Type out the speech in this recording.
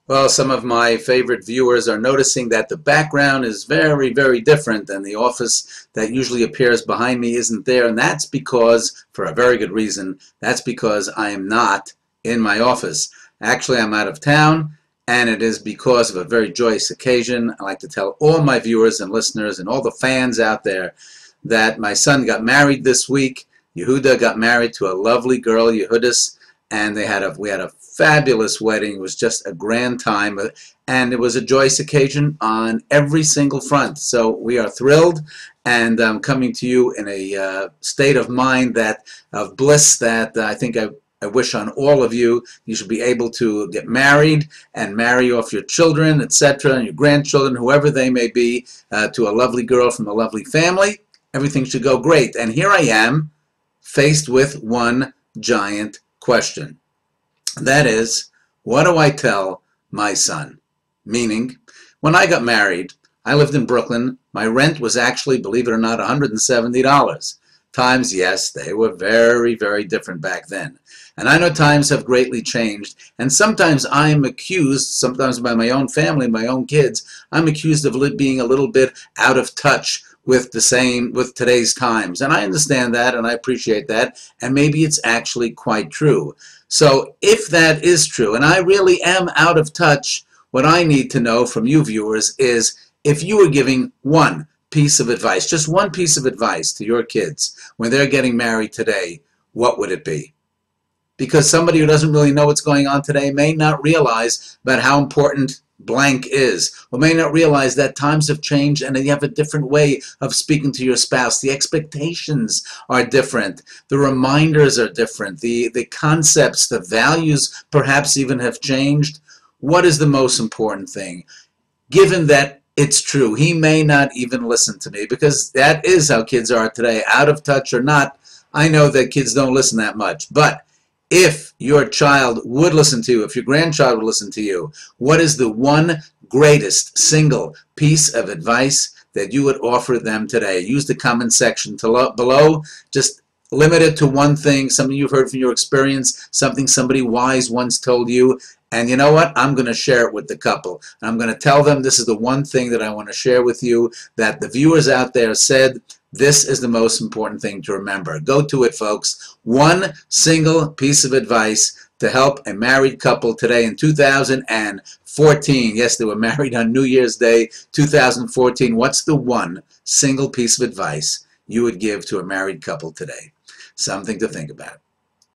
Well, some of my favorite viewers are noticing that the background is very, very different, and the office that usually appears behind me isn't there, and that's because, for a very good reason, that's because I am not in my office. Actually, I'm out of town, and it is because of a very joyous occasion. I like to tell all my viewers and listeners and all the fans out there that my son got married this week. Yehuda got married to a lovely girl, Yehudis, and we had a fabulous wedding. It was just a grand time, and it was a joyous occasion on every single front. So we are thrilled, and I'm coming to you in a state of mind of bliss that I think I wish on all of you. You should be able to get married and marry off your children, etc., and your grandchildren, whoever they may be, to a lovely girl from a lovely family. Everything should go great. And here I am, faced with one giant question. That is, what do I tell my son? Meaning, when I got married, I lived in Brooklyn. My rent was actually, believe it or not, $170. Times, yes, they were very, very different back then. And I know times have greatly changed. And sometimes I'm accused, sometimes by my own family, my own kids, I'm accused of being a little bit out of touch with today's times. And I understand that, and I appreciate that, and maybe it's actually quite true. So if that is true, and I really am out of touch, what I need to know from you viewers is if you were giving one piece of advice, just one piece of advice to your kids when they're getting married today, what would it be? Because somebody who doesn't really know what's going on today may not realize about how important blank is, or may not realize that times have changed and that you have a different way of speaking to your spouse. The expectations are different. The reminders are different. The concepts, the values perhaps even have changed. What is the most important thing? Given that it's true, he may not even listen to me, because that is how kids are today, out of touch or not. I know that kids don't listen that much, but if your child would listen to you, if your grandchild would listen to you, what is the one greatest single piece of advice that you would offer them today? Use the comment section below. Just limit it to one thing, something you've heard from your experience, something somebody wise once told you. And you know what? I'm going to share it with the couple. And I'm going to tell them this is the one thing that I want to share with you that the viewers out there said, this is the most important thing to remember. Go to it, folks. One single piece of advice to help a married couple today in 2014. Yes, they were married on New Year's Day, 2014. What's the one single piece of advice you would give to a married couple today? Something to think about.